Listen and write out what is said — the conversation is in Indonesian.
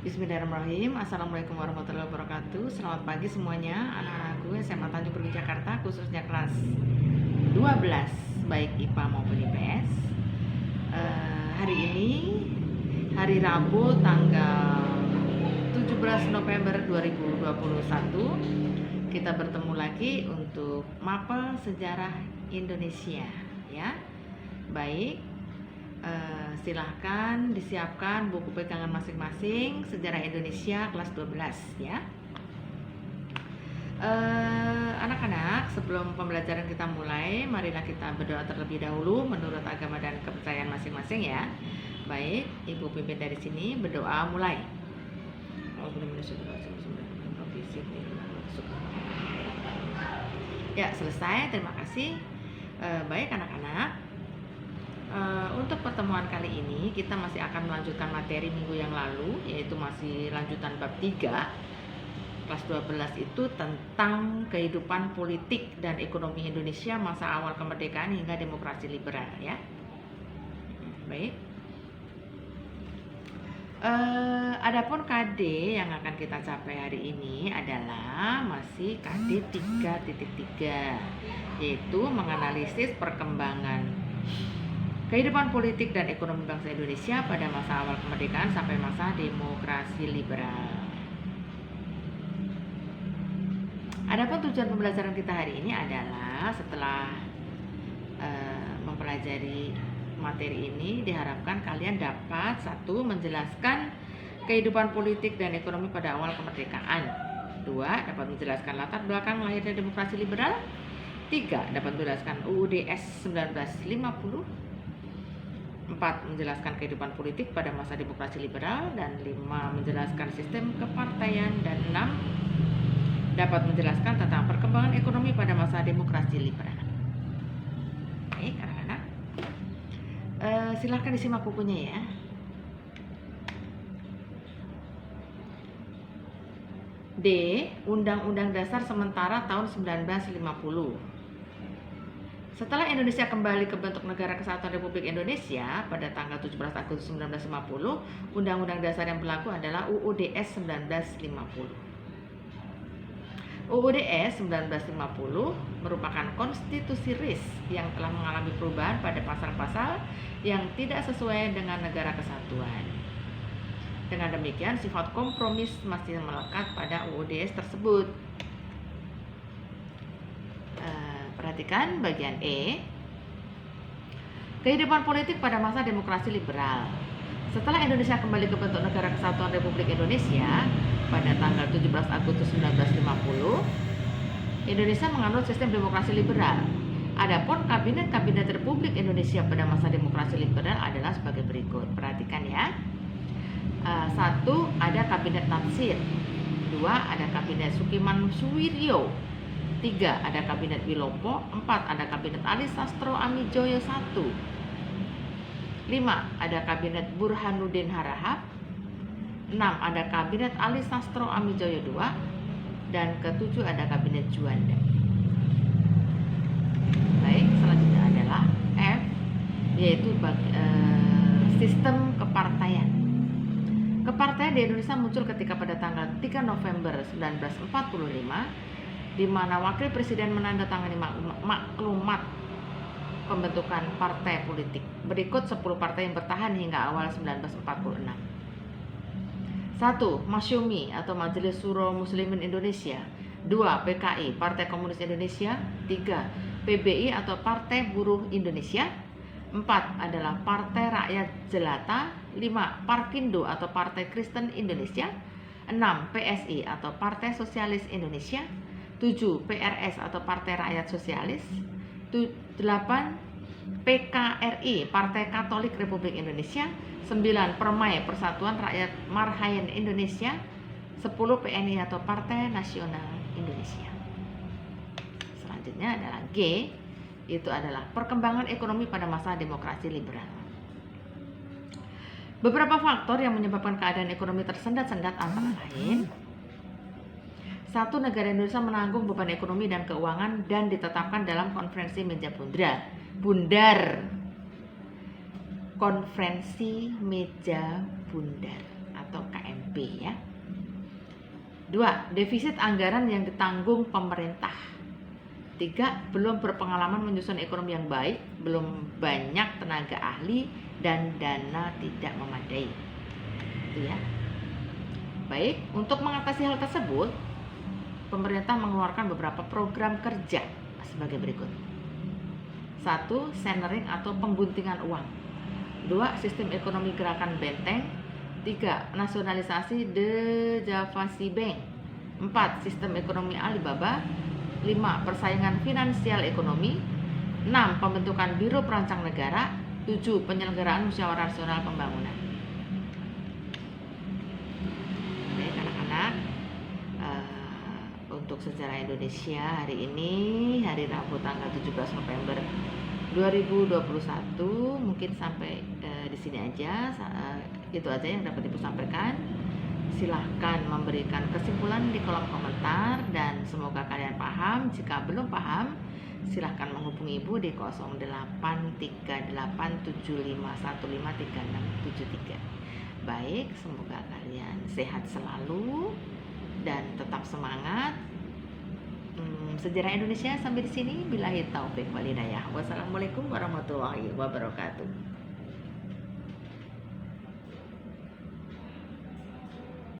Bismillahirrahmanirrahim. Assalamualaikum warahmatullahi wabarakatuh. Selamat pagi semuanya, anak-anakku SMA Tanjung Priok Jakarta, khususnya kelas 12, baik IPA maupun IPS. Hari ini hari Rabu tanggal 17 November 2021, kita bertemu lagi untuk mapel sejarah Indonesia, ya. Baik, silahkan disiapkan buku pegangan masing-masing sejarah Indonesia kelas 12, ya. Anak-anak, sebelum pembelajaran kita mulai, marilah kita berdoa terlebih dahulu menurut agama dan kepercayaan masing-masing, ya. Baik, Ibu pimpin dari sini, berdoa mulai. Ya, selesai. Terima kasih. Baik anak-anak, untuk pertemuan kali ini kita masih akan melanjutkan materi minggu yang lalu, yaitu masih lanjutan bab 3 kelas 12 itu tentang kehidupan politik dan ekonomi Indonesia masa awal kemerdekaan hingga demokrasi liberal, ya. Baik. Adapun KD yang akan kita capai hari ini adalah masih KD 3.3, yaitu menganalisis perkembangan kehidupan politik dan ekonomi bangsa Indonesia pada masa awal kemerdekaan sampai masa demokrasi liberal. Adapun tujuan pembelajaran kita hari ini adalah setelah mempelajari materi ini, diharapkan kalian dapat satu, menjelaskan kehidupan politik dan ekonomi pada awal kemerdekaan. 2, dapat menjelaskan latar belakang lahirnya demokrasi liberal. 3, dapat menjelaskan UUDS 1950. 4, menjelaskan kehidupan politik pada masa demokrasi liberal. Dan 5, menjelaskan sistem kepartaian. Dan 6, dapat menjelaskan tentang perkembangan ekonomi pada masa demokrasi liberal. Baik anak-anak, silahkan disimak bukunya, ya. D. Undang-Undang Dasar Sementara tahun 1950. Setelah Indonesia kembali ke bentuk Negara Kesatuan Republik Indonesia pada tanggal 17 Agustus 1950, Undang-Undang Dasar yang berlaku adalah UUDS 1950. UUDS 1950 merupakan konstitusi RIS yang telah mengalami perubahan pada pasal-pasal yang tidak sesuai dengan negara kesatuan. Dengan demikian, sifat kompromis masih melekat pada UUDS tersebut. Perhatikan bagian E. Kehidupan politik pada masa demokrasi liberal. Setelah Indonesia kembali ke bentuk Negara Kesatuan Republik Indonesia pada tanggal 17 Agustus 1950, Indonesia menganut sistem demokrasi liberal. Adapun kabinet-kabinet Republik Indonesia pada masa demokrasi liberal adalah sebagai berikut. Perhatikan, ya. 1, ada kabinet Natsir. 2, ada kabinet Sukiman Suwiryo. 3, ada kabinet Wilopo. 4, ada kabinet Ali Sastro Amijoyo 1. 5, ada kabinet Burhanuddin Harahap. 6, ada kabinet Ali Sastro Amijoyo 2. Dan ke-7 ada kabinet Juanda. Baik, selanjutnya adalah F, yaitu sistem kepartaian. Kepartaian di Indonesia muncul ketika pada tanggal 3 November 1945, di mana wakil presiden menandatangani maklumat pembentukan partai politik. Berikut 10 partai yang bertahan hingga awal 1946. 1. Masyumi atau Majelis Syuro Muslimin Indonesia. 2. PKI, Partai Komunis Indonesia. 3. PBI atau Partai Buruh Indonesia. 4 adalah Partai Rakyat Jelata. 5. Parkindo atau Partai Kristen Indonesia. 6. PSI atau Partai Sosialis Indonesia. 7. PRS atau Partai Rakyat Sosialis. 8. PKRI, Partai Katolik Republik Indonesia. 9. Permai, Persatuan Rakyat Marhaen Indonesia. 10. PNI atau Partai Nasional Indonesia. Selanjutnya adalah G, itu adalah perkembangan ekonomi pada masa demokrasi liberal. Beberapa faktor yang menyebabkan keadaan ekonomi tersendat-sendat antara lain: 1. Negara Indonesia menanggung beban ekonomi dan keuangan dan ditetapkan dalam konferensi meja bundar. Konferensi Meja Bundar atau KMB. B ya. 2. Defisit anggaran yang ditanggung pemerintah. 3. Belum berpengalaman menyusun ekonomi yang baik, belum banyak tenaga ahli, dan dana tidak memadai. Itu ya. Baik, untuk mengatasi hal tersebut, pemerintah mengeluarkan beberapa program kerja sebagai berikut. 1. Centering atau pengguntingan uang. 2. Sistem ekonomi gerakan benteng. 3. Nasionalisasi The Javasi Bank. 4. Sistem ekonomi Alibaba. 5. Persaingan finansial ekonomi. 6. Pembentukan Biro Perancang Negara. 7. Penyelenggaraan musyawarah nasional pembangunan. Baik anak-anak, untuk sejarah Indonesia hari ini, hari Rabu tanggal 17 November 2021, mungkin sampai di sini aja. Itu aja yang dapat Ibu sampaikan. Silahkan memberikan kesimpulan di kolom komentar, dan semoga kalian paham. Jika belum paham, silahkan menghubungi Ibu di 083875153673. Baik, semoga kalian sehat selalu dan tetap semangat. Sejarah Indonesia sampai di sini. Billahi taufik wal hidayah. Wassalamualaikum warahmatullahi wabarakatuh.